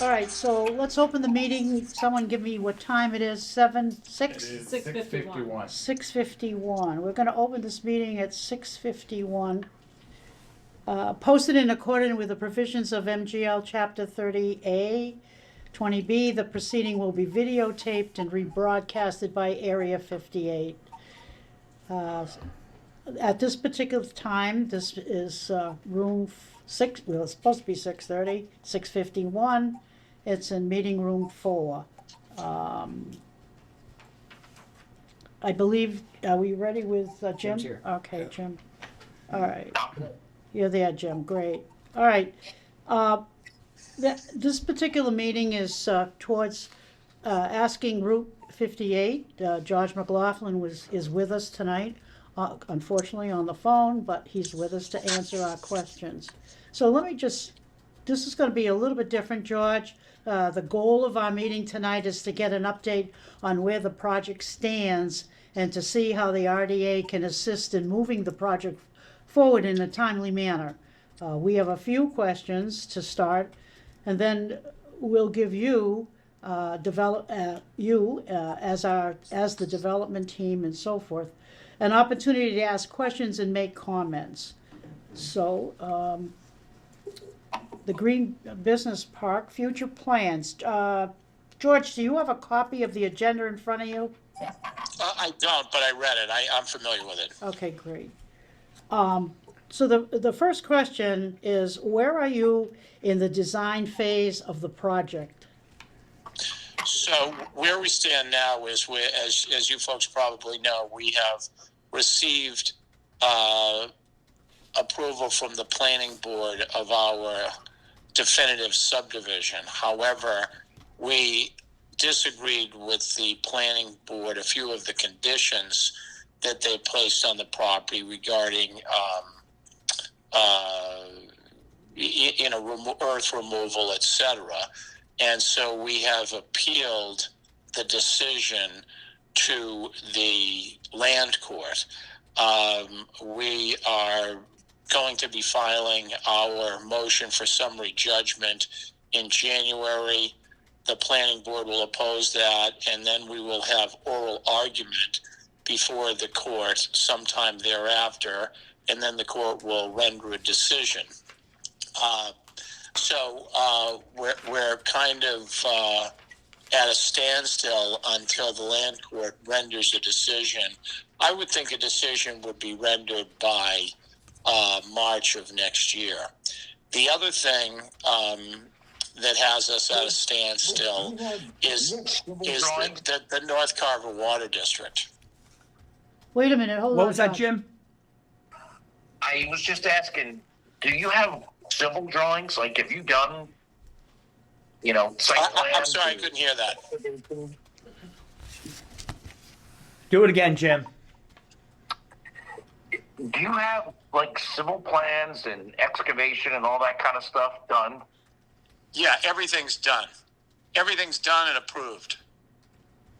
All right, so let's open the meeting. Someone give me what time it is. 6:51. 6:51. We're going to open this meeting at 6:51. Posted in accordance with the provisions of MGL Chapter 30A, 20B, the proceeding will be videotaped and rebroadcasted by Area 58. At this particular time, this is room 6, well, it's supposed to be 6:30, 6:51. It's in meeting room 4. I believe, are we ready with Jim? Jim's here. Okay, Jim. All right. You're there, Jim. Great. All right. This particular meeting is towards asking Route 58. George McLaughlin is with us tonight, unfortunately on the phone, but he's with us to answer our questions. So this is going to be a little bit different, George. The goal of our meeting tonight is to get an update on where the project stands and to see how the RDA can assist in moving the project forward in a timely manner. We have a few questions to start, and then we'll give you as the development team and so forth, an opportunity to ask questions and make comments. So, the Green Business Park, future plans. George, do you have a copy of the agenda in front of you? I don't, but I read it. I'm familiar with it. Okay, great. So the first question is, where are you in the design phase of the project? So where we stand now is, as you folks probably know, we have received approval from the planning board of our definitive subdivision. However, we disagreed with the planning board a few of the conditions that they placed on the property regarding earth removal, etc. And so we have appealed the decision to the land court. We are going to be filing our motion for summary judgment in January. The planning board will oppose that, and then we will have oral argument before the court sometime thereafter, and then the court will render a decision. So we're kind of at a standstill until the land court renders a decision. I would think a decision would be rendered by March of next year. The other thing that has us at a standstill is the North Carver Water District. Wait a minute, hold on. What was that, Jim? I was just asking, do you have civil drawings? Like, have you done, site plans? I'm sorry, I couldn't hear that. Do it again, Jim. Do you have, civil plans and excavation and all that kind of stuff done? Yeah, everything's done. Everything's done and approved.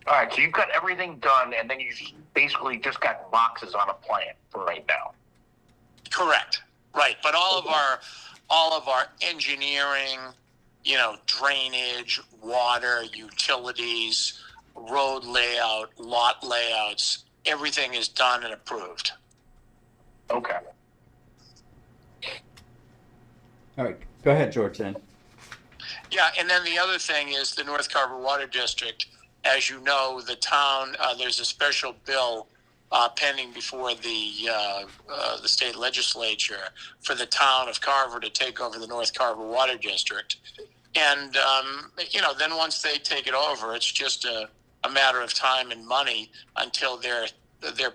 All right, so you've got everything done, and then you basically just got boxes on a plan for right now. Correct. Right. But all of our engineering, drainage, water, utilities, road layout, lot layouts, everything is done and approved. Okay. All right, go ahead, George, then. Yeah, and then the other thing is the North Carver Water District. As you know, the town, there's a special bill pending before the state legislature for the town of Carver to take over the North Carver Water District. And, then once they take it over, it's just a matter of time and money until they're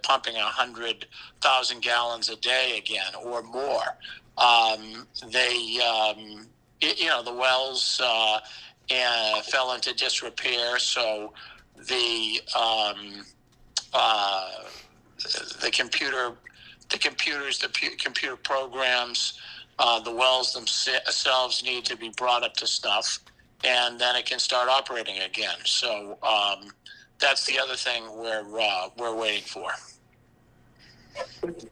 pumping 100,000 gallons a day again or more. The wells fell into disrepair, so the computer programs, the wells themselves need to be brought up to snuff, and then it can start operating again. So that's the other thing we're waiting for.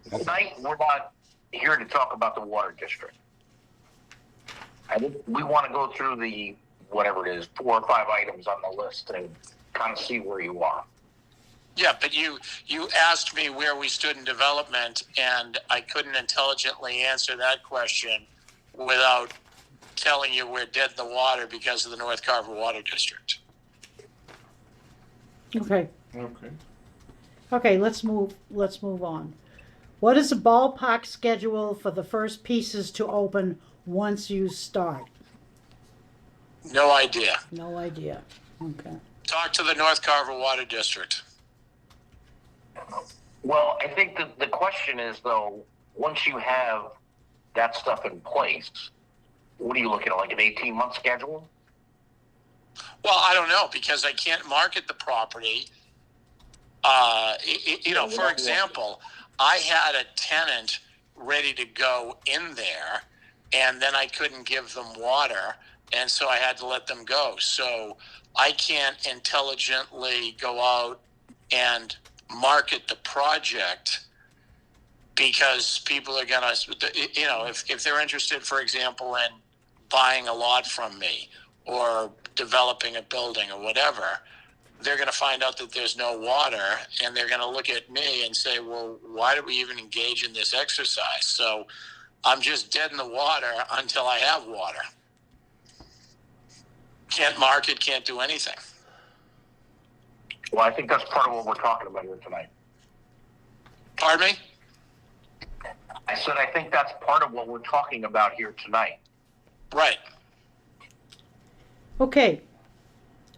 Tonight, we're not here to talk about the water district. We want to go through the whatever it is, 4 or 5 items on the list and kind of see where you are. Yeah, but you asked me where we stood in development, and I couldn't intelligently answer that question without telling you we're dead in the water because of the North Carver Water District. Okay. Okay. Okay, let's move on. What is the ballpark schedule for the first pieces to open once you start? No idea. No idea. Okay. Talk to the North Carver Water District. Well, I think the question is, though, once you have that stuff in place, what are you looking at, like an 18-month schedule? Well, I don't know, because I can't market the property. For example, I had a tenant ready to go in there, and then I couldn't give them water, and so I had to let them go. So I can't intelligently go out and market the project, because people are gonna, if they're interested, for example, in buying a lot from me or developing a building or whatever, they're going to find out that there's no water, and they're going to look at me and say, well, why did we even engage in this exercise? So I'm just dead in the water until I have water. Can't market, can't do anything. Well, I think that's part of what we're talking about here tonight. Pardon me? I said I think that's part of what we're talking about here tonight. Right. Okay.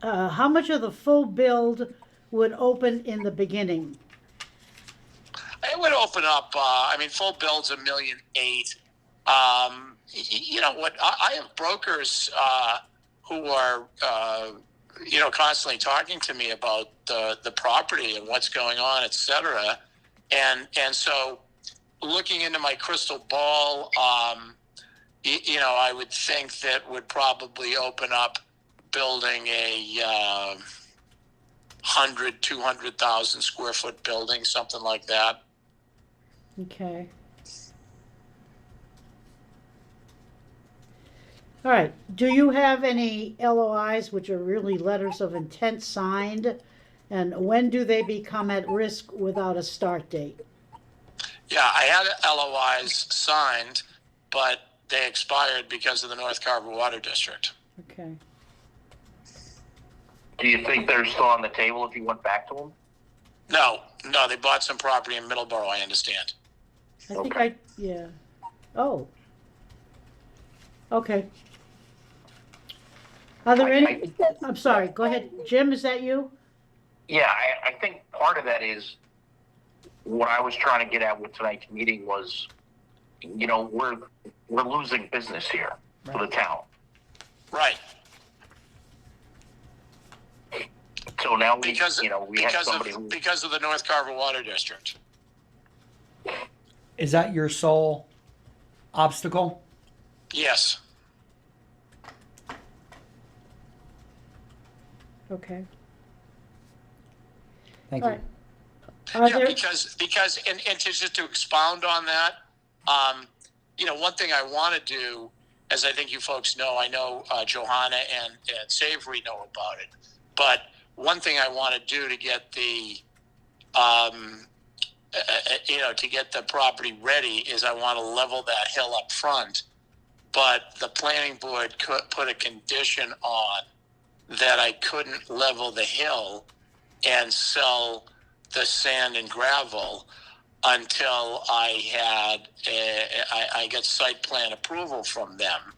How much of the full build would open in the beginning? It would open up, full build's $1.8 million. You know what? I have brokers who are, constantly talking to me about the property and what's going on, et cetera. And so looking into my crystal ball, I would think that would probably open up building a 200,000 square foot building, something like that. Okay. All right. Do you have any LOIs, which are really letters of intent, signed? And when do they become at risk without a start date? Yeah, I had LOIs signed, but they expired because of the North Carver Water District. Okay. Do you think they're still on the table if you went back to them? No, they bought some property in Middleborough, I understand. I think yeah. Oh. Okay. Are there any? I'm sorry. Go ahead, Jim. Is that you? Yeah, I think part of that is what I was trying to get at with tonight's meeting was, we're losing business here for the town. Right. So now because have somebody because of the North Carver Water District. Is that your sole obstacle? Yes. Okay. Thank All you. right. Yeah, because and just to expound on that, one thing I want to do, as I think you folks know, I know Johanna and Savory know about it, but one thing I want to do to get the to get the property ready is I want to level that hill up front, but the planning board could put a condition on that I couldn't level the hill and sell the sand and gravel until I got site plan approval from them.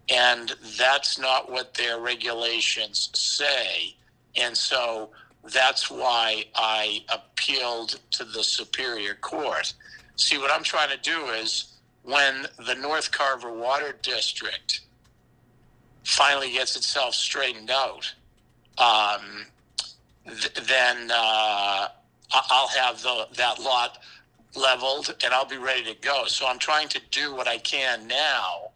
And that's not what their regulations say. And so that's why I appealed to the Superior Court. See, what I'm trying to do is when the North Carver Water District finally gets itself straightened out, then I'll have that lot leveled and I'll be ready to go. So I'm trying to do what I can now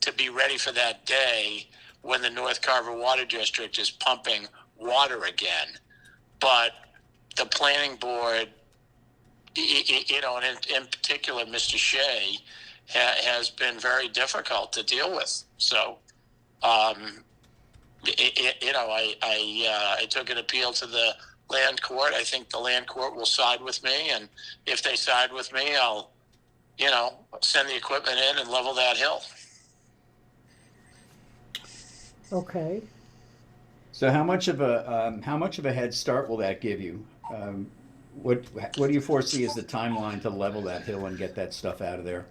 to be ready for that day when the North Carver Water District is pumping water again. But the planning board, and in particular, Mr. Shea, has been very difficult to deal with. So, I took an appeal to the land court. I think the land court will side with me, and if they side with me, I'll, send the equipment in and level that hill. Okay. So how much of a head start will that give you? What do you foresee as the timeline to level that hill and get that stuff out of there?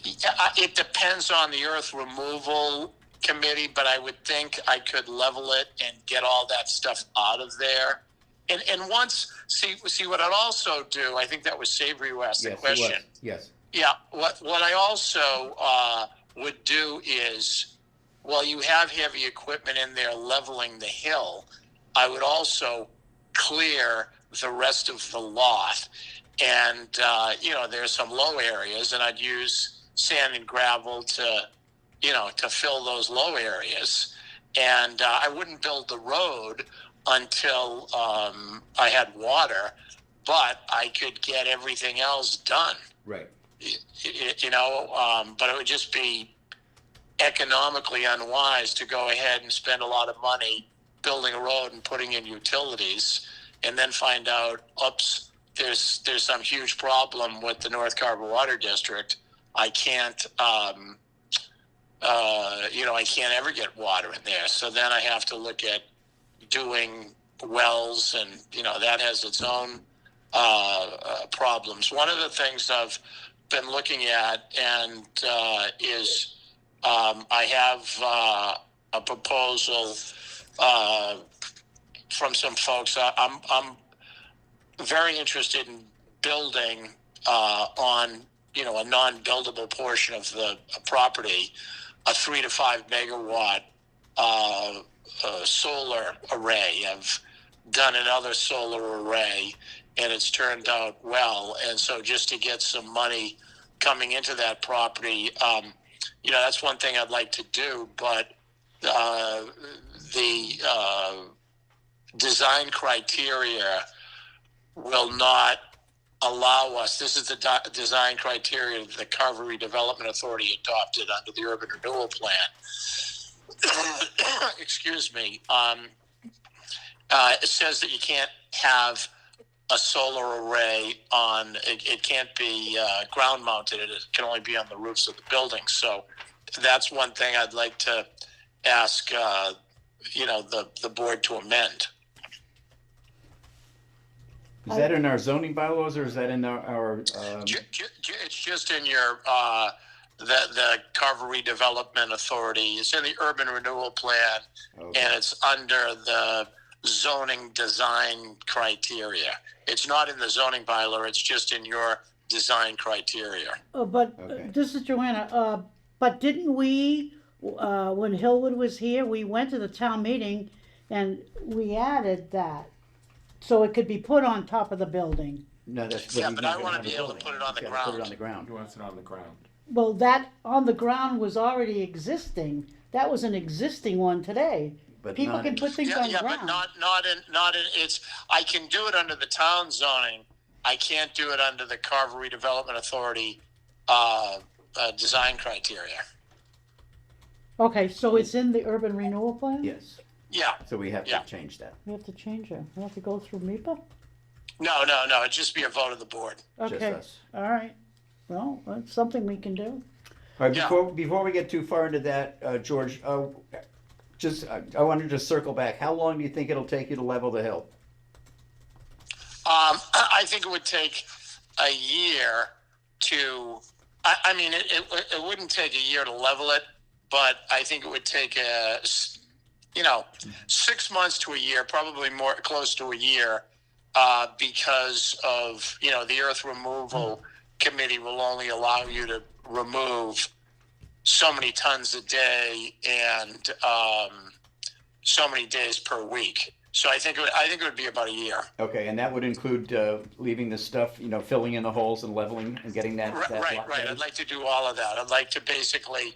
Yeah, it depends on the earth removal committee, but I would think I could level it and get all that stuff out of there. And once, see what I'd also do, I think that was Savory who asked the question. It was. Yes. Yeah, what I also would do is, while you have heavy equipment in there leveling the hill, I would also clear the rest of the lot. And, there's some low areas, and I'd use sand and gravel to fill those low areas. And I wouldn't build the road until I had water, but I could get everything else done. Right. But it would just be economically unwise to go ahead and spend a lot of money building a road and putting in utilities, and then find out, oops, there's some huge problem with the North Carver Water District. I can't, I can't ever get water in there. So then I have to look at doing wells, and that has its own problems. One of the things I've been looking at and is I have a proposal from some folks. I'm very interested in building on a non-buildable portion of the property a 3 to 5 megawatt solar array. I've done another solar array, and it's turned out well. And so just to get some money coming into that property, that's one thing I'd like to do. But the design criteria will not allow us. This is the design criteria that the Carver Redevelopment Authority adopted under the Urban Renewal Plan. Excuse me. It says that you can't have a solar array on, it can't be ground mounted. It can only be on the roofs of the building. So that's one thing I'd like to ask, the board to amend. Is that in our zoning bylaws, or is that in our It's just in your the Carver Redevelopment Authority. It's in the Urban Renewal Plan, okay. And it's under the zoning design criteria. It's not in the zoning bylaw. It's just in your design criteria. This is Joanna. But didn't we, when Hillwood was here, we went to the town meeting and we added that so it could be put on top of the building. No, that's but I want to be able to put it on the ground. Put it on the ground. He wants it on the ground. Well, that on the ground was already existing. That was an existing one today. But people can put things on the ground. But not in. It's. I can do it under the town zoning. I can't do it under the Carver Redevelopment Authority design criteria. Okay, so it's in the urban renewal plan? Yes. Yeah. So we have to change that. We have to change it. We have to go through MIPA? No. It'd just be a vote of the board. Okay. Just us. All right. Well, that's something we can do. All right. Before we get too far into that, George, I wanted to just circle back. How long do you think it'll take you to level the hill? I think it would take a year to. I mean, it wouldn't take a year to level it, but I think it would take 6 months to a year, probably more close to a year, because of the earth removal committee will only allow you to remove so many tons a day and so many days per week. So I think it would be about a year. Okay, and that would include leaving the stuff, filling in the holes and leveling and getting that. Right. I'd like to do all of that. I'd like to basically,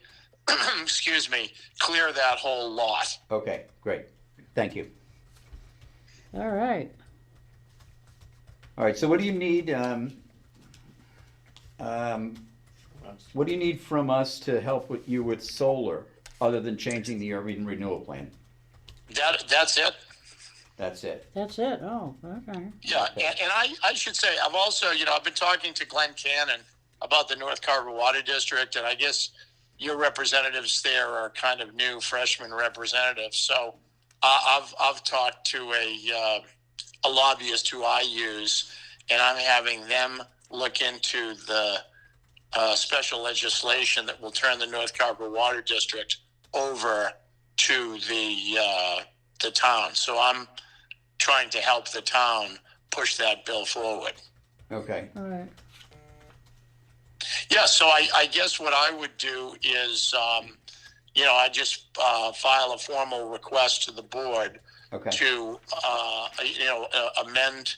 clear that whole lot. Okay, great. Thank you. All right. All right. So what do you need? What do you need from us to help you with solar? other than changing the urban renewal plan? That's it. That's it. That's it, oh, okay. Yeah, and I should say, I've also, I've been talking to Glenn Cannon about the North Carver Water District, and I guess your representatives there are kind of new freshman representatives. So I've talked to a lobbyist who I use, and I'm having them look into the special legislation that will turn the North Carver Water District over to the town. So I'm trying to help the town push that bill forward. Okay. All right, Yeah, so I guess what I would do is, I just file a formal request to the board Okay. to, amend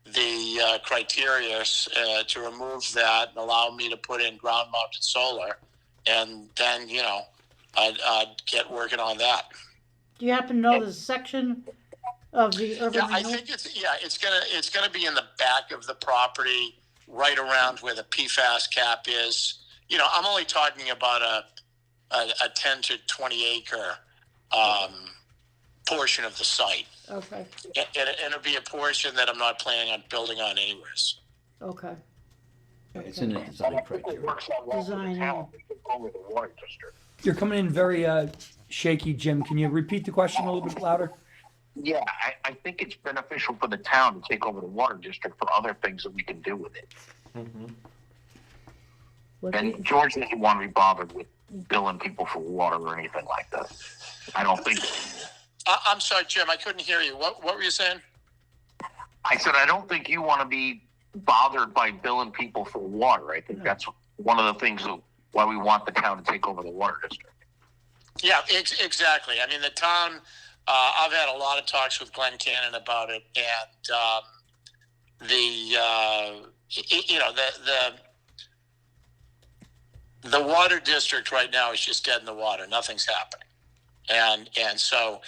the criteria to remove that and allow me to put in ground-mounted solar, and then, I'd get working on that. do you happen to know the section of the urban Yeah, I renewal? think it's gonna be in the back of the property, right around where the PFAS cap is. I'm only talking about a 10 to 20 acre portion of the site, Okay, and it'll be a portion that I'm not planning on building on anyways. okay. It's in the design It criteria. works out well for Design, the town. Over the water district. You're coming in very shaky, Jim. Can you repeat the question a little bit louder? Yeah, I think it's beneficial for the town to take over the water district for other things that we can do with it. What And George doesn't want to be bothered with billing people for water or anything like that. I don't think. I'm sorry, Jim, I couldn't hear you. What were you saying? I said I don't think you want to be bothered by billing people for water. I think that's one of the things why we want the town to take over the water district. Yeah, exactly. I mean, the town. I've had a lot of talks with Glenn Cannon about it, and the water district right now is just dead in the water. Nothing's happening, and so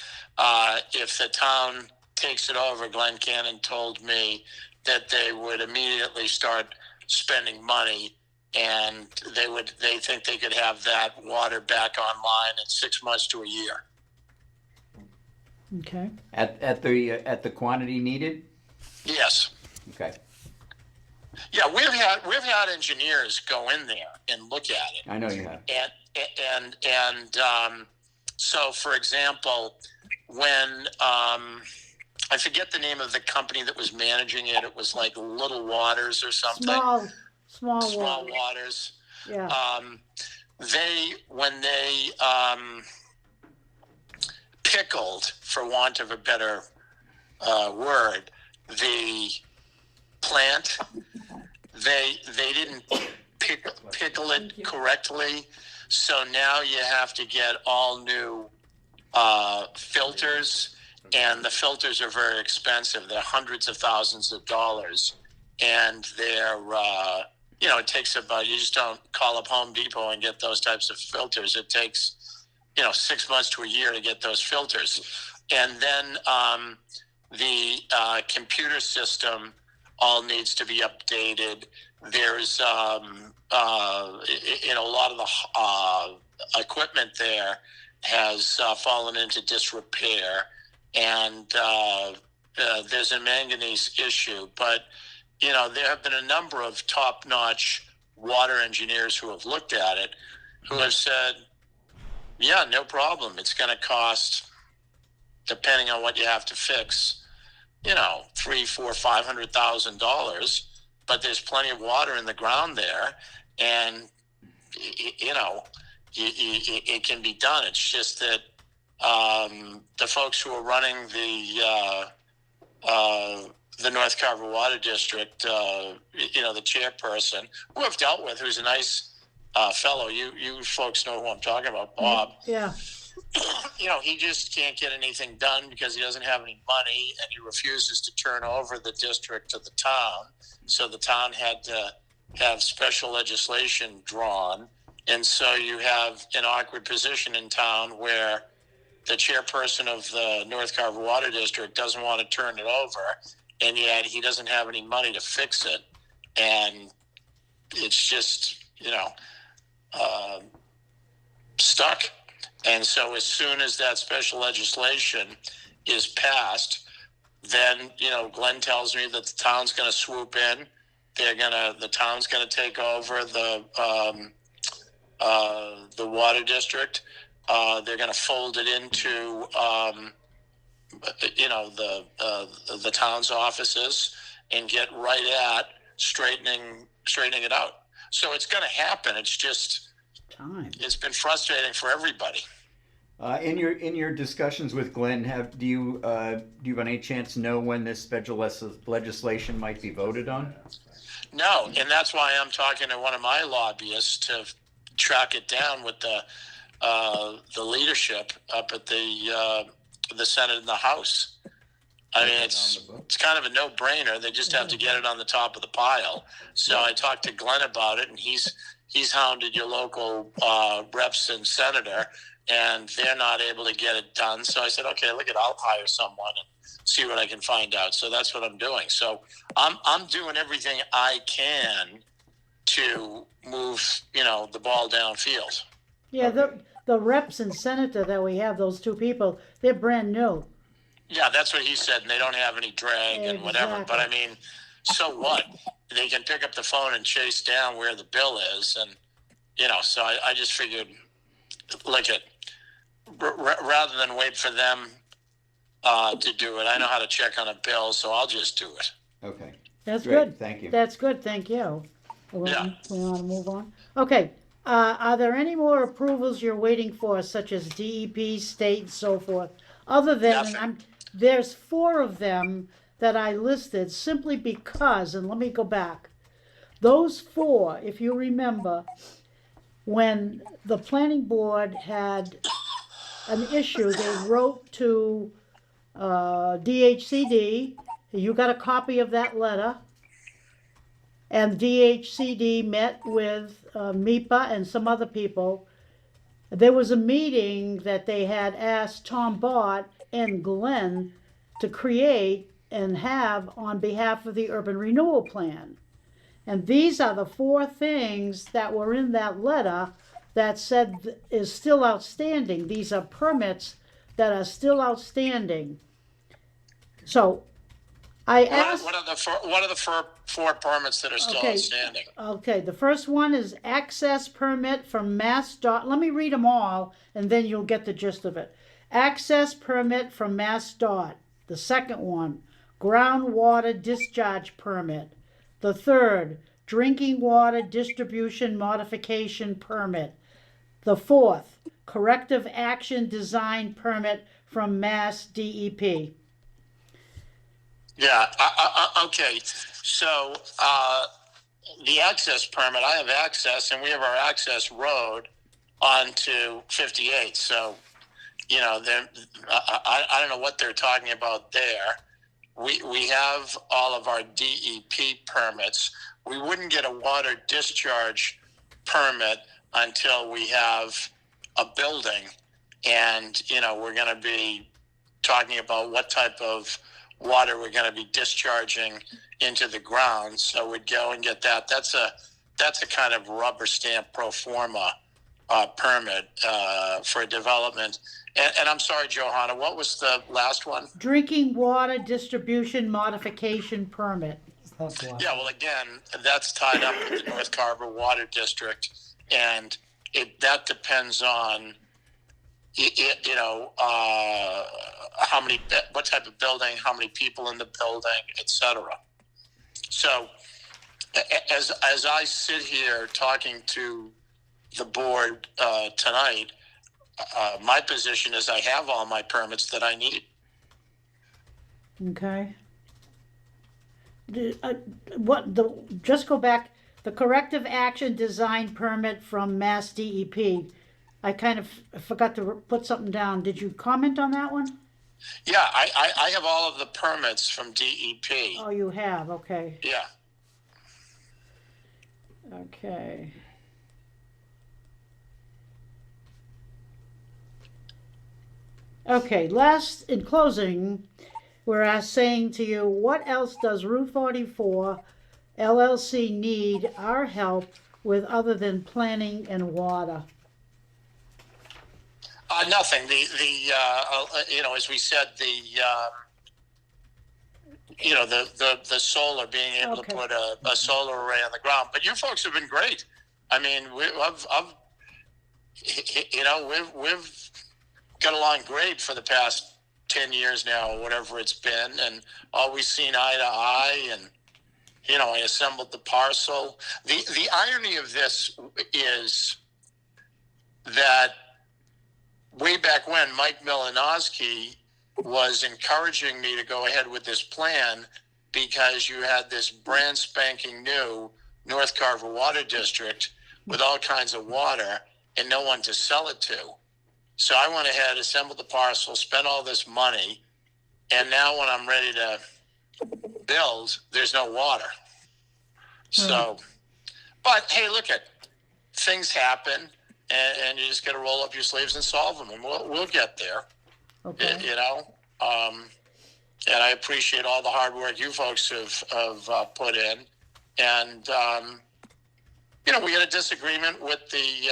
if the town takes it over, Glenn Cannon told me that they would immediately start spending money, and they think they could have that water back online in 6 months to a year. Okay, At the quantity needed? Yes. Okay. Yeah, we've had engineers go in there and look at it, I know you have. and so for example, when I forget the name of the company that was managing it, it was like Little Waters or something. small water, Waters. yeah, When they pickled, for want of a better word, the plant, they didn't pickle it correctly, so now you have to get all new filters, and the filters are very expensive. They're hundreds of thousands of dollars, and they're it takes about, you just don't call up Home Depot and get those types of filters. It takes 6 months to a year to get those filters, and then the computer system all needs to be updated. There's a lot of the equipment there has fallen into disrepair, and there's a manganese issue. But there have been a number of top-notch water engineers who have looked at it, who have said, yeah, no problem. It's going to cost, depending on what you have to fix, $300,000, $400,000, $500,000. But there's plenty of water in the ground there, and it can be done. It's just that the folks who are running the North Carver Water District, the chairperson, who I've dealt with, who's a nice fellow. You folks know who I'm talking about, Bob. yeah, He just can't get anything done because he doesn't have any money, and he refuses to turn over the district to the town. So the town had to have special legislation drawn, and so you have an awkward position in town where the chairperson of the North Carver Water District doesn't want to turn it over, and yet he doesn't have any money to fix it, and it's just stuck. And so as soon as that special legislation is passed, then, Glenn tells me that the town's going to swoop in. The town's going to take over the water district. They're going to fold it into, the town's offices and get right at straightening it out. So it's going to happen. It's just Time. it's been frustrating for everybody. In your discussions with Glenn, do you have any chance to know when this special legislation might be voted on? No, and that's why I'm talking to one of my lobbyists to track it down with the leadership up at the Senate and the House. I mean, it's kind of a no-brainer. They just have to get it on the top of the pile. So I talked to Glenn about it, and he's hounded your local reps and senator, and they're not able to get it done. So I said, okay, I'll hire someone and see what I can find out. So that's what I'm doing. So I'm doing everything I can to move, the ball downfield. Yeah, Okay. the reps and senator that we have, those two people, they're brand new. Yeah, that's what he said, and they don't have any drag and whatever. But I mean, so what? They can pick up the phone and chase down where the bill is, and So I just figured, rather than wait for them to do it, I know how to check on a bill, so I'll just do it. Okay. That's Great, good. thank you. That's good, thank you. We Yeah. want to move on? Okay, are there any more approvals you're waiting for, such as DEP, state, and so forth? Other than, Nothing. there's 4 of them that I listed simply because, and let me go back. Those 4, if you remember, when the planning board had an issue, they wrote to DHCD. You got a copy of that letter. And DHCD met with MIPA and some other people. There was a meeting that they had asked Tom Bott and Glenn to create and have on behalf of the Urban Renewal Plan. And these are the 4 things that were in that letter that said is still outstanding. These are permits that are still outstanding. So I asked. What are the 4 permits that are still outstanding? Okay, the first one is access permit from MassDOT. Let me read them all, and then you'll get the gist of it. Access permit from MassDOT. The second one, groundwater discharge permit. The third, drinking water distribution modification permit. The fourth, corrective action design permit from Mass DEP. Yeah. Okay. So the access permit, I have access, and we have our access road onto 58. So, I don't know what they're talking about there. We have all of our DEP permits. We wouldn't get a water discharge permit until we have a building, and we're going to be talking about what type of water we're going to be discharging into the ground. So we'd go and get that. That's a kind of rubber stamp pro forma permit for development. And I'm sorry, Johanna, what was the last one? Drinking water distribution modification permit. Yeah, well, again, that's tied up with the North Carver Water District, and that depends on what type of building, how many people in the building, etc. So as I sit here talking to the board tonight, my position is I have all my permits that I need. Okay. Just go back, the corrective action design permit from Mass DEP. I kind of forgot to put something down. Did you comment on that one? Yeah, I have all of the permits from DEP. Oh, you have, okay. Yeah. Okay. Okay, in closing, we're saying to you, what else does Route 44 LLC need our help with other than planning and water? Nothing. As we said, the solar, being able Okay. to put a solar array on the ground. But you folks have been great. I mean, we've got along great for the past 10 years now, or whatever it's been, and always seen eye to eye. And I assembled the parcel. The irony of this is that way back when, Mike Milanowski was encouraging me to go ahead with this plan because you had this brand spanking new North Carver Water District with all kinds of water and no one to sell it to. So I went ahead, assembled the parcel, spent all this money, and now when I'm ready to build, there's no water. So, but hey, look at things happen, and you just got to roll up your sleeves and solve them, and we'll get there. Okay. And I appreciate all the hard work you folks have put in, and we had a disagreement with the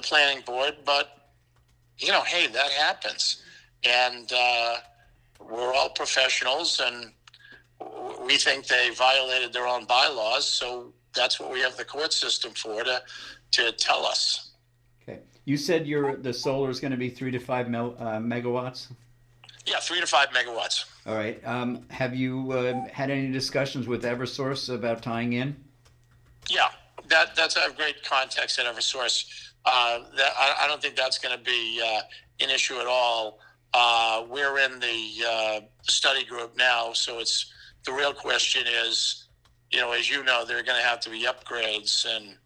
planning board, but hey, that happens, and we're all professionals, and we think they violated their own bylaws, so that's what we have the court system for, to tell us. Okay. You said the solar is going to be 3 to 5 megawatts? Yeah, 3 to 5 megawatts. All right. Have you had any discussions with Eversource about tying in? Yeah, that's a great context at Eversource. I don't think that's going to be an issue at all. We're in the study group now, so the real question is, as you know, there are going to have to be upgrades, and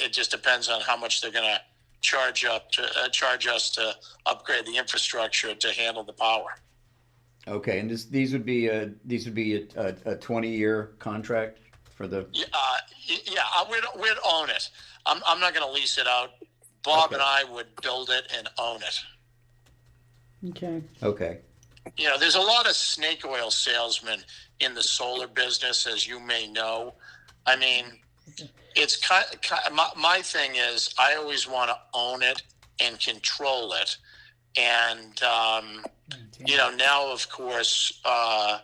it just depends on how much they're going to charge us to upgrade the infrastructure to handle the power. Okay, and these would be a 20-year contract for the. We'd own it. I'm not going to lease it out. Bob and I would build it and own it. Okay. Okay. There's a lot of snake oil salesmen in the solar business, as you may know. I mean, it's my thing is I always want to own it and control it. And, now, of course, the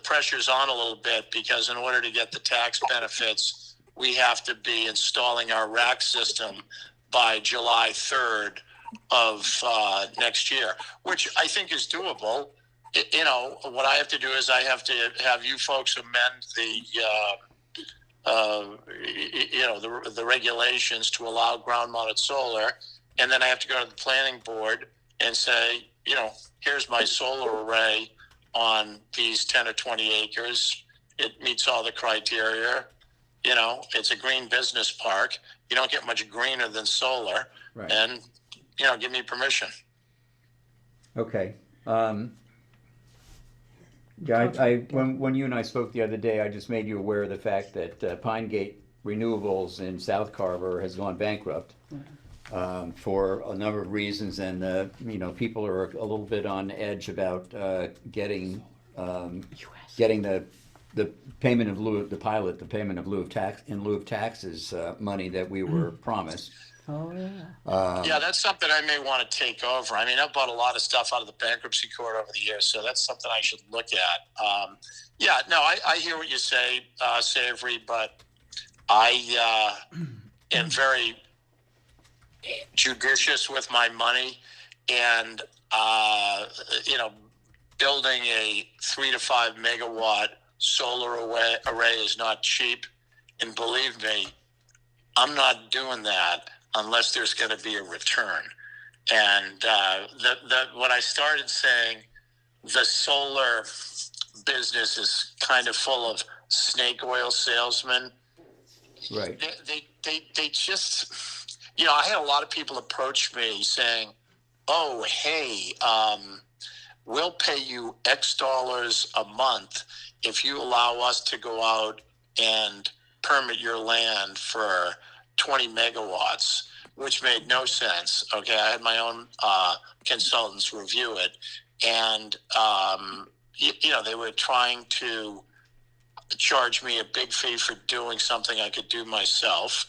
pressure's on a little bit because in order to get the tax benefits, we have to be installing our rack system by July 3rd of next year, which I think is doable. What I have to do is I have to have you folks amend the regulations to allow ground-mounted solar, and then I have to go to the planning board and say, here's my solar array on these 10 or 20 acres. It meets all the criteria. It's a green business park. You don't get much greener than solar. Right. And, give me permission. Okay. When you and I spoke the other day, I just made you aware of the fact that Pine Gate Renewables in South Carver has gone bankrupt for a number of reasons, and people are a little bit on edge about getting the payment of lieu of the pilot, the payment of lieu of taxes money that we were promised. Oh, yeah. Yeah, that's something I may want to take over. I mean, I've bought a lot of stuff out of the bankruptcy court over the years, so that's something I should look at. I hear what you say, Savory, but I am very judicious with my money, and building a 3 to 5 megawatt solar array is not cheap, and believe me, I'm not doing that unless there's going to be a return. And when I started saying the solar business is kind of full of snake oil salesmen, Right. They just, I had a lot of people approach me saying, oh, hey, we'll pay you X dollars a month if you allow us to go out and permit your land for 20 megawatts, which made no sense. Okay, I had my own consultants review it, and they were trying to charge me a big fee for doing something I could do myself.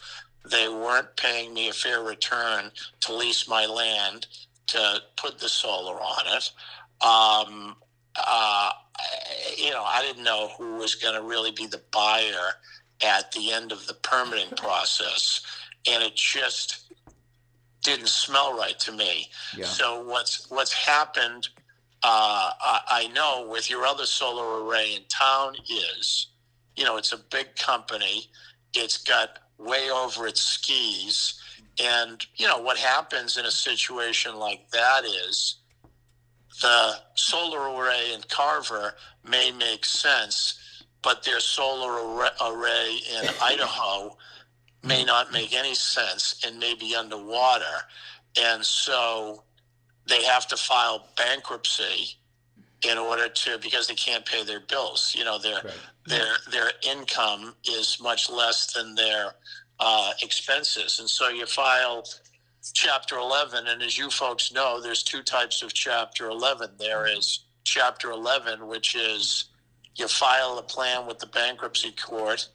they weren't paying me a fair return to lease my land to put the solar on it. I didn't know who was going to really be the buyer at the end of the permitting process, and it just didn't smell right to me. Yeah. So what's happened, I know with your other solar array in town is, it's a big company. It's got way over its skis. And, what happens in a situation like that is the solar array in Carver may make sense, but their solar array in Idaho may not make any sense and may be underwater. And so they have to file bankruptcy in order because they can't pay their bills. Their income is much less than their expenses. And so you file Chapter 11, and as you folks know, there's two types of Chapter 11. There is Chapter 11, which is you file a plan with the bankruptcy court,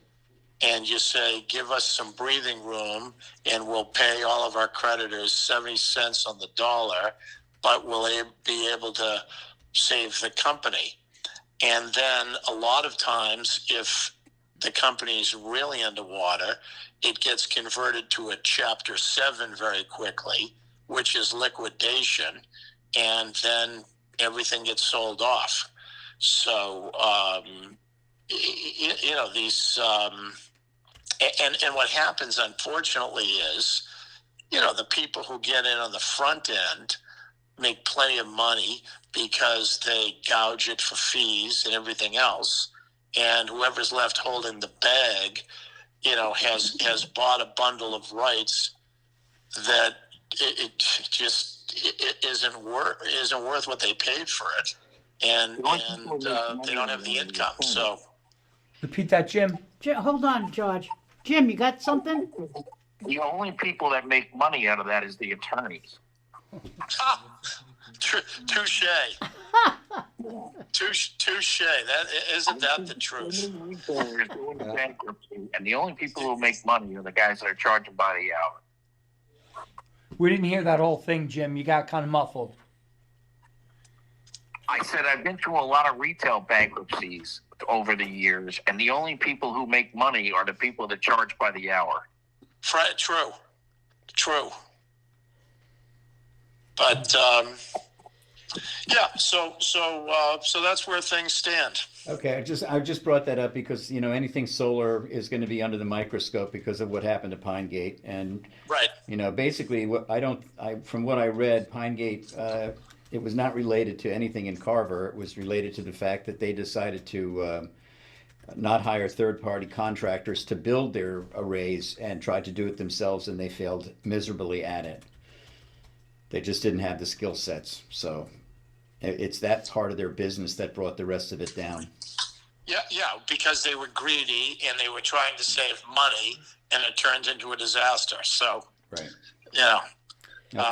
and you say, give us some breathing room, and we'll pay all of our creditors 70 cents on the dollar, but we'll be able to save the company. And then a lot of times, if the company is really underwater, it gets converted to a Chapter 7 very quickly, which is liquidation, and then everything gets sold off. So, these, and what happens, unfortunately, is, the people who get in on the front end make plenty of money because they gouge it for fees and everything else. And whoever's left holding the bag, has bought a bundle of rights that it isn't worth what they paid for it, and they don't have the income. So Repeat that, Jim. Hold on, George. Jim, you got something? The only people that make money out of that is the attorneys. Touche. Touche. That isn't that the truth? And the only people who make money are the guys that are charging by the hour. We didn't hear that whole thing, Jim. You got kind of muffled. I said I've been through a lot of retail bankruptcies over the years, and the only people who make money are the people that charge by the hour. True. But so that's where things stand. Okay, I just brought that up because anything solar is going to be under the microscope because of what happened to Pine Gate, and Right. Basically from what I read, Pine Gate it was not related to anything in Carver. It was related to the fact that they decided to not hire third-party contractors to build their arrays and tried to do it themselves, and they failed miserably at it. They just didn't have the skill sets. So it's that part of their business that brought the rest of it down. Yeah, because they were greedy and they were trying to save money, and it turned into a disaster. So, Right. Okay.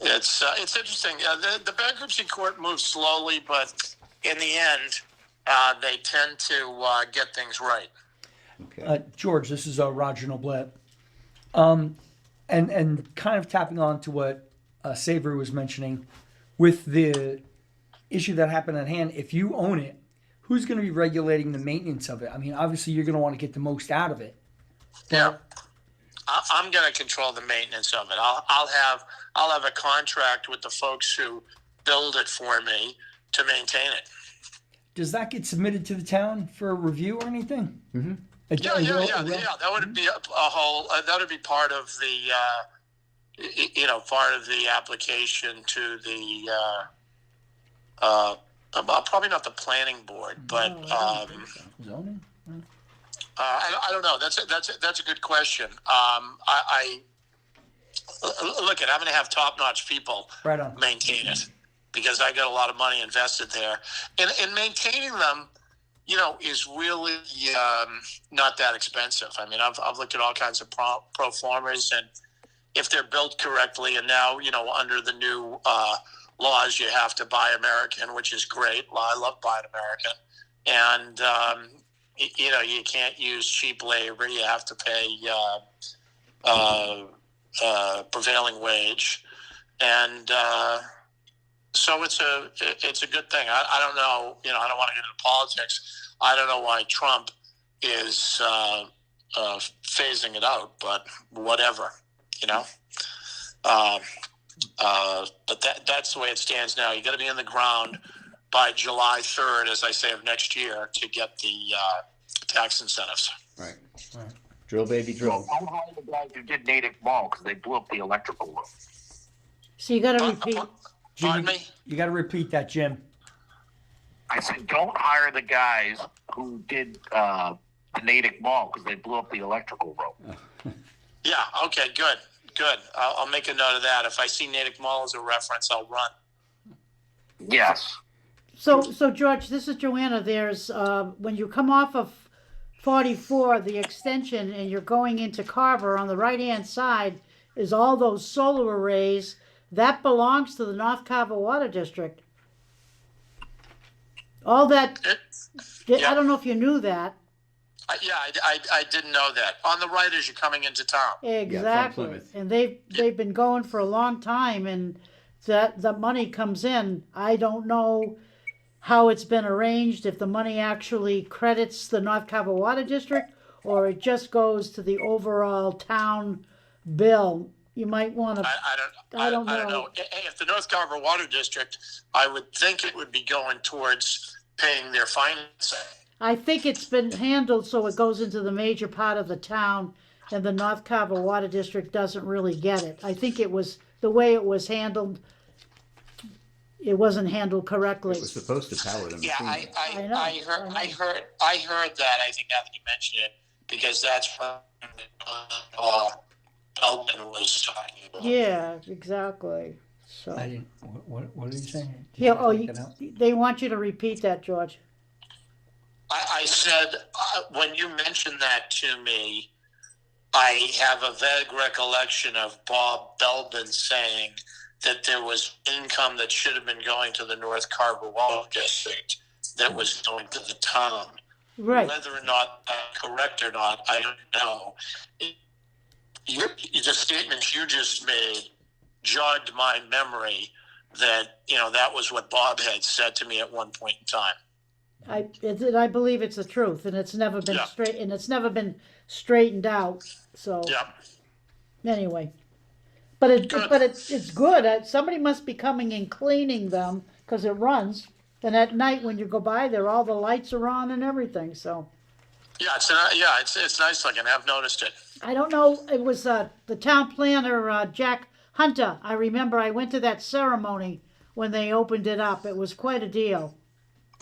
It's interesting. The bankruptcy court moves slowly, but in the end, they tend to get things right. Okay. George, this is Roger Noblet. And kind of tapping on to what Savory was mentioning, with the issue that happened at hand, if you own it, who's going to be regulating the maintenance of it? I mean, obviously you're going to want to get the most out of it. Yeah, I'm going to control the maintenance of it. I'll have a contract with the folks who build it for me to maintain it. Does that get submitted to the town for review or anything? Mm-hmm. Yeah. That would be a whole. That would be part of the, part of the application to the. Probably not the planning board, but Zoning? I don't know. That's a good question. I look at. I'm going to have top-notch people Right on. maintain it because I got a lot of money invested there, and maintaining them, is really not that expensive. I mean, I've looked at all kinds of pro formas, and if they're built correctly, and now under the new laws, you have to buy American, which is great. I love buying American, and you know, you can't use cheap labor. You have to pay prevailing wage, and so it's a good thing. I don't know. You know, I don't want to get into politics. I don't know why Trump is phasing it out, but whatever. You know. But that's the way it stands now. You got to be in the ground by July 3rd, as I say, of next year to get the tax incentives. Right. Drill, baby, drill. Don't hire the guys who did Natick Mall because they blew up the electrical room. So you gotta repeat, Pardon me? You got to repeat that, Jim. I said, don't hire the guys who did the Natick Mall because they blew up the electrical room. Yeah. Okay. Good. Good. I'll make a note of that. If I see Natick Mall as a reference, I'll run. Yes. so George, this is Joanna, there's, when you come off of 44, the extension, and you're going into Carver, on the right-hand side is all those solar arrays. That belongs to the North Carver Water District. All that, Yeah. I don't know if you knew that. I didn't know that. On the right as you're coming into town. Exactly. Plymouth. And they've been going for a long time, and that the money comes in. I don't know how it's been arranged, if the money actually credits the North Carver Water District or it just goes to the overall town bill. You might want to, I don't know. Hey, if the North Carver Water District, I would think it would be going towards paying their financing. I think it's been handled so it goes into the major part of the town and the North Carver Water District doesn't really get it. I think it was, the way it was handled, it wasn't handled correctly. It was supposed to power the machine. Yeah, I heard that. I think now that you mentioned it, because that's what Belton was talking about. Yeah, exactly. So. I didn't. What are you saying? Did Yeah, you pick that up? they want you to repeat that, George. I said, when you mentioned that to me, I have a vague recollection of Bob Belbin saying that there was income that should have been going to the North Carver Water District that was going to the town. Right. Whether or not that's correct or not, I don't know. The statements you just made jogged my memory that, you know, that was what Bob had said to me at one point in time. I believe it's the truth, and it's never been straightened out. So Yeah. anyway, but it's good. Somebody must be coming and cleaning them because it runs. And at night when you go by there, all the lights are on and everything. So Yeah, it's nice looking. I've noticed it. I don't know. It was the town planner, Jack Hunter. I remember I went to that ceremony when they opened it up. It was quite a deal.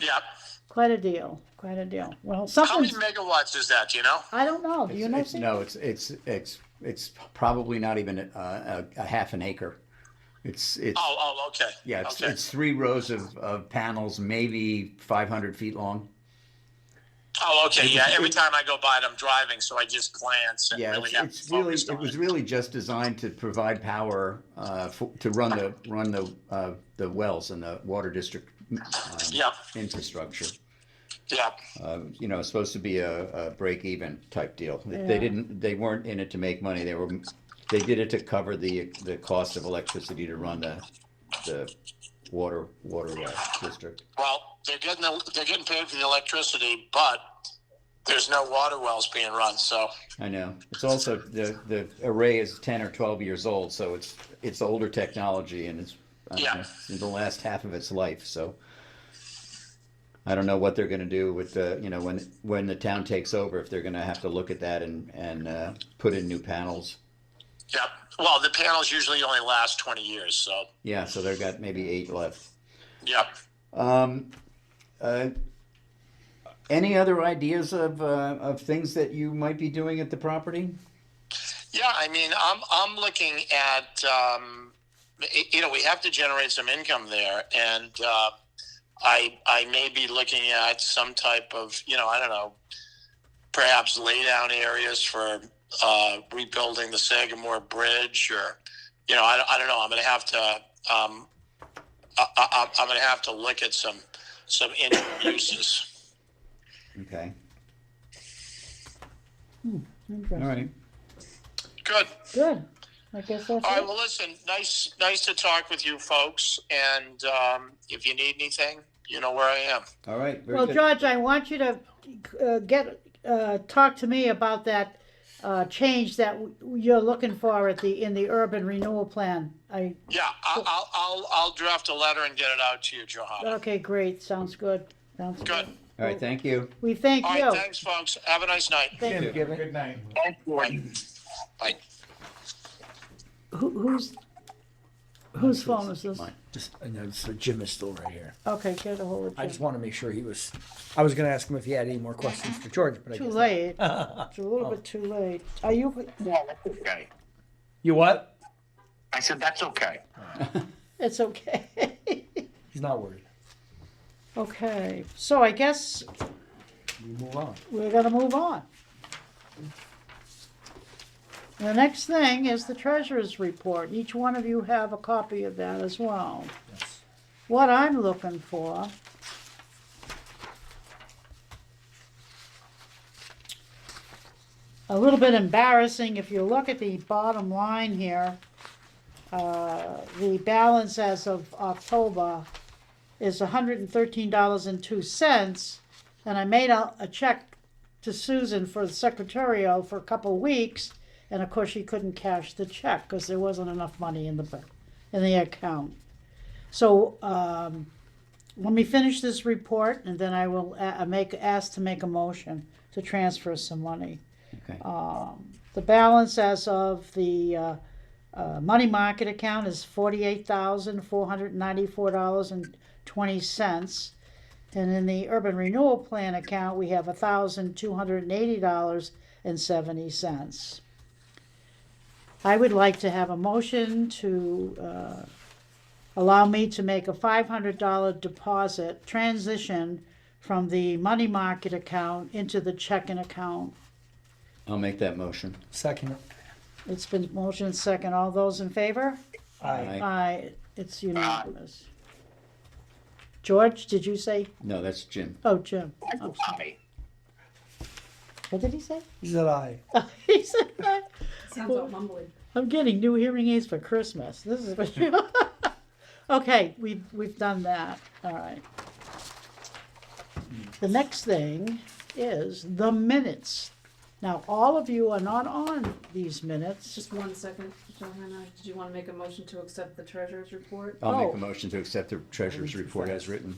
Yeah. Quite a deal. Well, How something. many megawatts is that? Do you know? I don't know. Do you know? Steve? No, it's probably not even a half an acre. It's Oh, okay. yeah, okay. it's 3 rows of panels, maybe 500 feet long. Oh, okay. Yeah. Every time I go by it, I'm driving, so I just glance and Yeah, really have to focus on it was really just designed to provide power to run the wells and the water district Yeah. infrastructure. Yeah. You know, it's supposed to be a break even type deal. Yeah. They weren't in it to make money. They did it to cover the cost of electricity to run the water district. Well, they're getting paid for the electricity, but there's no water wells being run. So I know. It's also the array is 10 or 12 years old, so it's older technology and it's in the last half of its life. So I don't know what they're going to do with when the town takes over, if they're going to have to look at that and put in new panels. yeah. Well, the panels usually only last 20 years. So Yeah, so they've got maybe 8 left. yeah. Any other ideas of things that you might be doing at the property? Yeah, I mean, I'm looking at, we have to generate some income there, and I may be looking at some type of, I don't know, perhaps lay down areas for rebuilding the Sagamore Bridge, or, I don't know. I'm going to have to, I'm going to have to look at some interim uses. Okay. Interesting. All right. Good. Good. I guess that's All right. it. Well, listen. Nice to talk with you folks. And if you need anything, you know where I am. All right. Very Well, good. George, I want you to talk to me about that change that you're looking for in the urban renewal plan. Yeah, I'll draft a letter and get it out to you, Johanna. Okay, great. Sounds good. Sounds Good. All right. Thank you. We thank All you. right. Thanks, folks. Have a nice night. Thank Jim, you. give it. Good night. Thank you. Bye. Whose phone is this? Mine. I know, so Jim is still right here. Okay, get a hold of I just Jim. want to make sure I was going to ask him if he had any more questions for George, but I Too guess late. not. It's a little bit too late. Are you? Yeah, that's okay. You what? I said, that's okay. It's okay. He's not worried. Okay, so I guess We move on. we're gonna move on. The next thing is the treasurer's report. Each one of you have a copy of that as well. Yes. What I'm looking for a little bit embarrassing if you look at the bottom line here. The balance as of October is $113.02, and I made a check to Susan for the secretarial for a couple of weeks, and of course she couldn't cash the check because there wasn't enough money in the account. So let me finish this report, and then I will ask to make a motion to transfer some money. Okay. The balance as of the money market account is $48,494.20. And in the urban renewal plan account, we have $1,280.70. I would like to have a motion to allow me to make a $500 deposit transition from the money market account into the checking account. I'll make that motion. Second. It's been motion second. All those in favor? Aye. Aye. It's unanimous. George, did you say? No, that's Jim. Oh, Jim. Oh, Aye. what did he say? He said aye. He said that. Sounds all mumbly. I'm getting new hearing aids for Christmas. This is what you. Okay, we've done that. All right. The next thing is the minutes. Now, all of you are not on these minutes. Just 1 second, Johanna. Did you want to make a motion to accept the treasurer's report? I'll make Oh. a motion to accept the treasurer's report as written.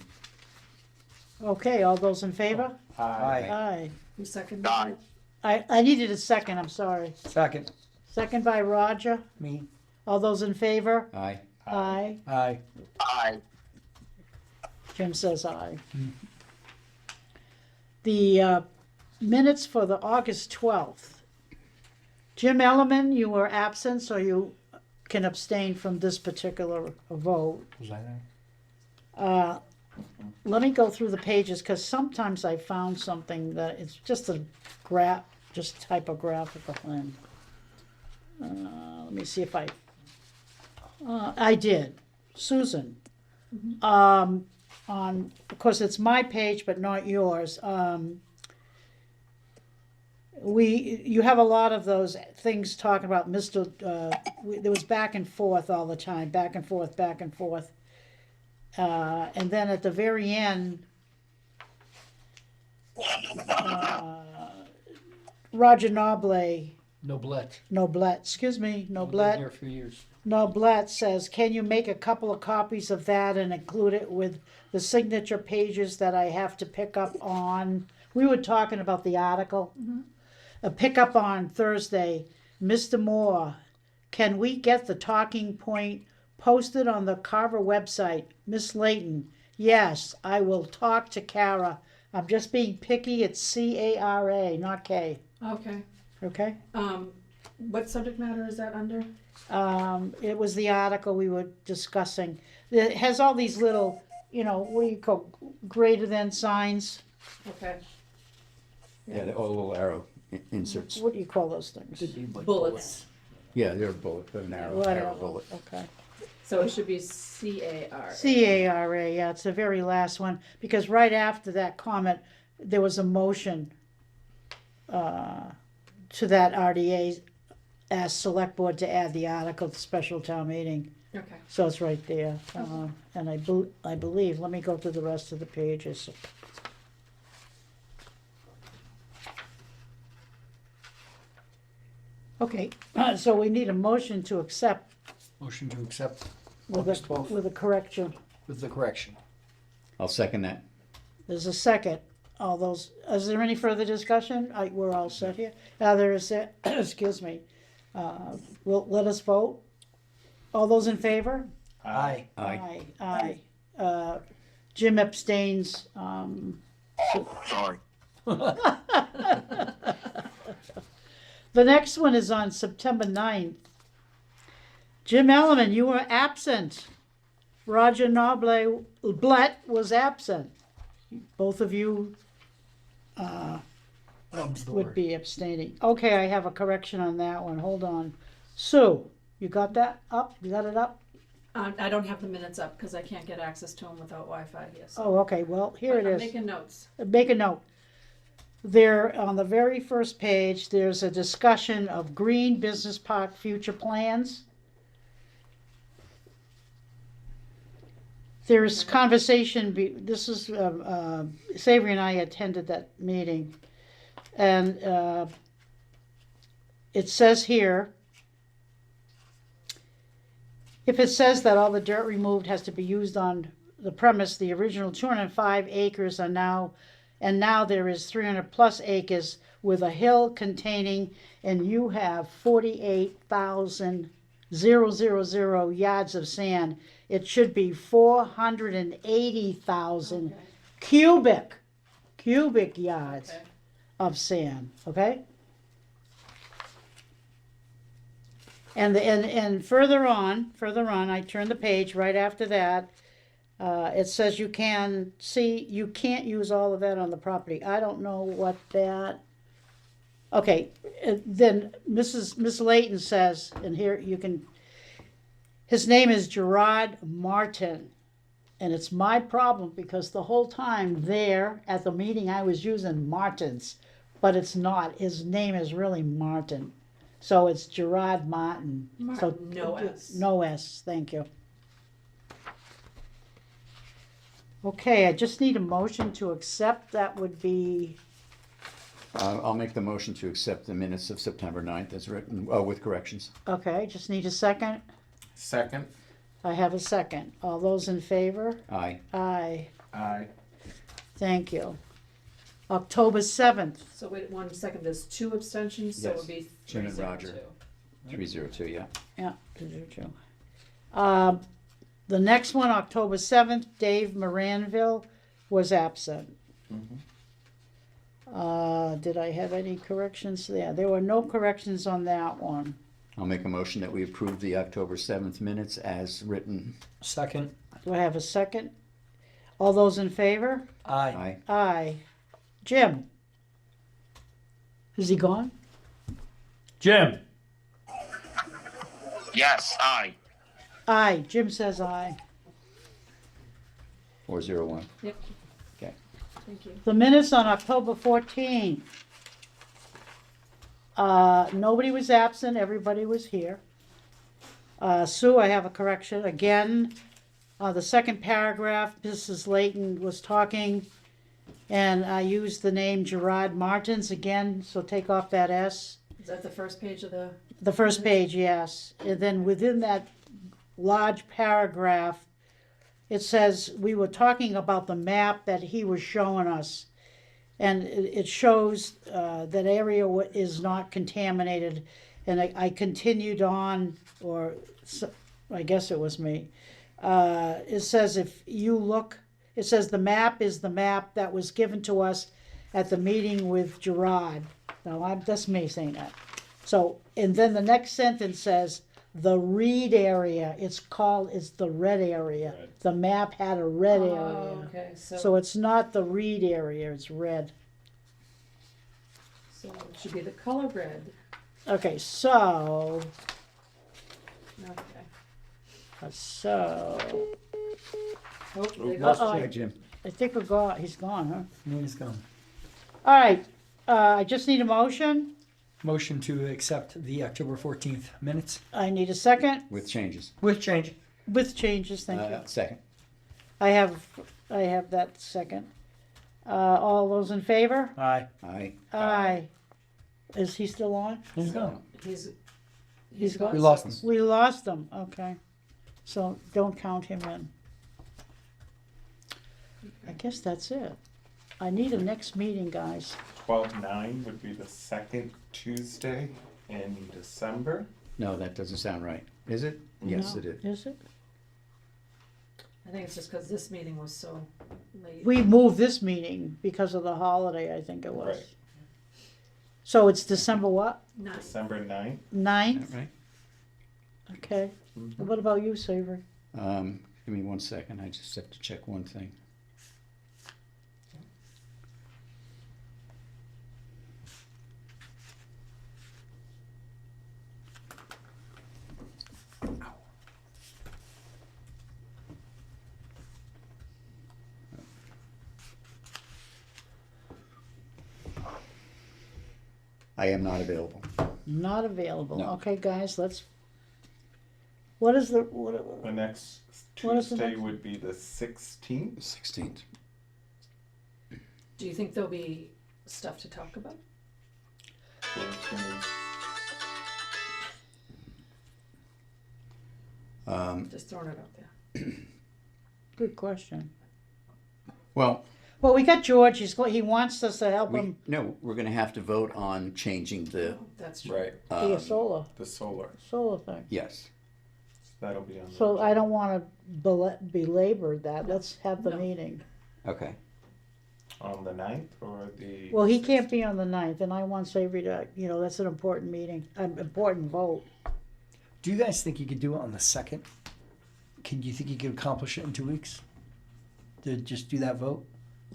Okay, all those in favor? Aye. Aye. Who seconded Aye. it? I needed a second, I'm sorry. Second. Second by Roger. Me. All those in favor? Aye. Aye. Aye. Aye. Jim says aye. The minutes for the August 12th. Jim Ellerman, you were absent, so you can abstain from this particular vote. Was I there? Let me go through the pages, because sometimes I found something that it's just a just typographical thing. Let me see if I did. Susan. On, of course, it's my page, but not yours. You have a lot of those things talking about Mr. There was back and forth all the time, back and forth, back and forth. And then at the very end, Roger Noblet, excuse me, Been Noblet. here for years. Noblet says, can you make a couple of copies of that and include it with the signature pages that I have to pick up on? We were talking about the article. A pickup on Thursday. Mr. Moore, can we get the talking point posted on the Carver website? Miss Layton, yes, I will talk to Kara. I'm just being picky. It's C-A-R-A, not K. Okay. Okay? What subject matter is that under? It was the article we were discussing. It has all these little, what do you call, greater than signs? Okay. Yeah, the little arrow inserts. What do you call those things? Bullets. Yeah, they're a bullet, they're an arrow, Whatever. arrow bullet. Okay. So it should be C-A-R. C-A-R-A, yeah, it's the very last one, because right after that comment, there was a motion to that RDA, ask select board to add the article to special town meeting. Okay. So it's right there. And I believe, let me go through the rest of the pages. Okay, so we need a motion to accept Motion to accept with August 12th with a correction. with the correction. I'll second that. There's a second. All those, is there any further discussion? We're all set here. There is, excuse me. Let us vote. All those in favor? Aye. Aye. Aye. Jim abstains. Sorry. The next one is on September 9th. Jim Elliman, you were absent. Roger Noble Blett was absent. Both of you Thumbs the would word. be abstaining. Okay, I have a correction on that one. Hold on. Sue, you got that up? You got it up? I don't have the minutes up because I can't get access to them without Wi-Fi here. So. Oh, okay. Well, here it I'm is. making notes. Make a note. There, on the very first page, there's a discussion of Green Business Park future plans. There's conversation, this is, Savory and I attended that meeting. And it says here, if it says that all the dirt removed has to be used on the premise, the original 205 acres are now, and now there is 300 plus acres with a hill containing, and you have 48,000 yards of sand. It should be 480,000 Okay. cubic yards Okay. of sand, okay? And further on, I turn the page right after that. It says you can't use all of that on the property. I don't know what that. Okay, then Miss Layton says, and here you can. His name is Gerard Martin, and it's my problem because the whole time there at the meeting I was using Martins, but it's not. His name is really Martin. So it's Gerard Martin. So Martin, no S. No S, thank you. Okay, I just need a motion to accept. That would be, I'll make the motion to accept the minutes of September 9th as written, with corrections. okay, just need a second. Second. I have a second. All those in favor? Aye. Aye, Aye. thank you. October 7th, So wait 1 second. There's 2 abstentions, so it would be Jim and 302. Roger. 302, yeah. yeah. The next one, October 7th, Dave Moranville was absent. Did I have any corrections there? There were no corrections on that one. I'll make a motion that we approve the October 7th minutes as written. Second. Do I have a second? All those in favor? Aye. Aye. Aye. Jim? Is he gone? Jim. Yes, aye. Aye. Jim says aye. 401. Yep. Okay. Thank you. The minutes on October 14th. Nobody was absent, everybody was here. Sue, I have a correction. Again, the second paragraph, Mrs. Layton was talking, and I used the name Gerard Martins again, so take off that S. Is that the first page of the? The first page, yes. And then within that large paragraph, it says, we were talking about the map that he was showing us. And it shows that area is not contaminated. And I continued on, or I guess it was me. It says if you look, it says the map is the map that was given to us at the meeting with Gerard. Now, that's me saying that. So, and then the next sentence says, the reed area, it's the red area. Red. The map had a red area. Oh, okay. So it's not the reed area, it's red. So it should be the color red. Okay, so, Okay. Oh, they Uh-oh. go. Hi, Jim. I think he's gone, huh? No, he's gone. All right, I just need a motion. Motion to accept the October 14th minutes I need a second With changes. with change. with changes, thank you. Second. I have that second. All those in favor? Aye. Aye. Aye. Is he still on? He's gone. He's gone. We lost him. We lost him, okay. So don't count him in. I guess that's it. I need a next meeting, guys. 12/9 would be the second Tuesday in December. No, that doesn't sound right. Is it? Yes, No, it is. Is it? I think it's just because this meeting was so late. We moved this meeting because of the holiday, I think it was. Right. So it's December what? Nice. December 9th. Is 9th? that right? Okay. Mm-hmm. What about you, Savory? Give me 1 second. I just have to check one thing. I am not available. Not available. No. Okay, guys, what is the, The next What is the Tuesday next- would be the 16th. 16th. Do you think there'll be stuff to talk about? So it's gonna Just throwing it out there. good question. Well, Well, we got George, he wants us to help him we're gonna have to vote on changing the, That's true. right, be a solar the solar. thing. yes. That'll be on. So I don't wanna belabor that, let's have the No. meeting. Okay. On the 9th or the. Well, he can't be on the 9th, and I want Savory to, that's an important meeting, an important vote. Do you guys think you could do it on the 2nd? Can you think you could accomplish it in 2 weeks? To just do that vote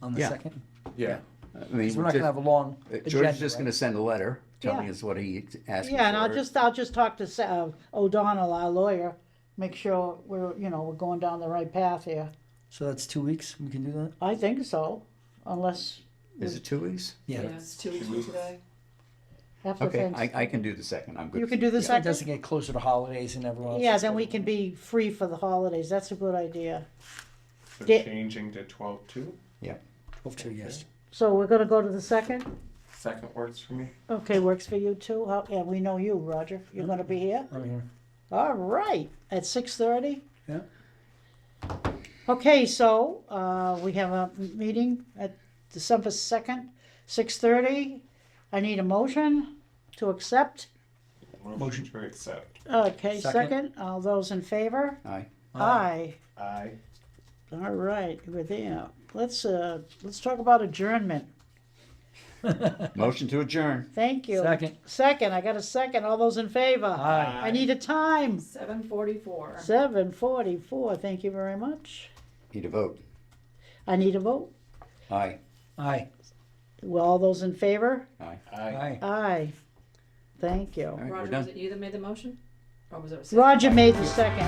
on the Yeah. 2nd? Yeah. I mean, Because we're not gonna have a long George agenda, is just right? gonna send a letter telling Yeah. us what he's asking Yeah, and for. I'll just talk to O'Donnell, our lawyer, make sure we're going down the right path here. So that's 2 weeks. We can do that. I think so, unless Is it 2 weeks? Yeah, it's 2 weeks from today. after Okay, Thanksgiving. I can do the 2nd. I'm good. You can do the So it second? doesn't get closer to holidays and everyone else. Yeah, is then we scheduled. can be free for the holidays, that's a good idea. So Di- changing to 12/2. 12/2, yes. So we're gonna go to the second? Second works for me. Okay, works for you too? Yeah, we know you, Roger. You're gonna be here? I'm here. All right, at 6:30? Yeah. Okay, so, we have a meeting at December 2nd, 6:30. I need a motion to accept. Motion. To accept. Okay, Second. second, all those in favor? Aye. Aye. Aye. All right, we're there. Let's talk about adjournment. Motion to adjourn. Thank you. Second. Second, I got a second, all those in favor? Aye. I need a time. 7:44. 7:44, thank you very much. Need a vote. I need a vote. Aye. Aye. Well, all those in favor? Aye. Aye. Aye. Thank you. All right, we're Roger, done. was it you that made the motion? Or was it? Roger made the second.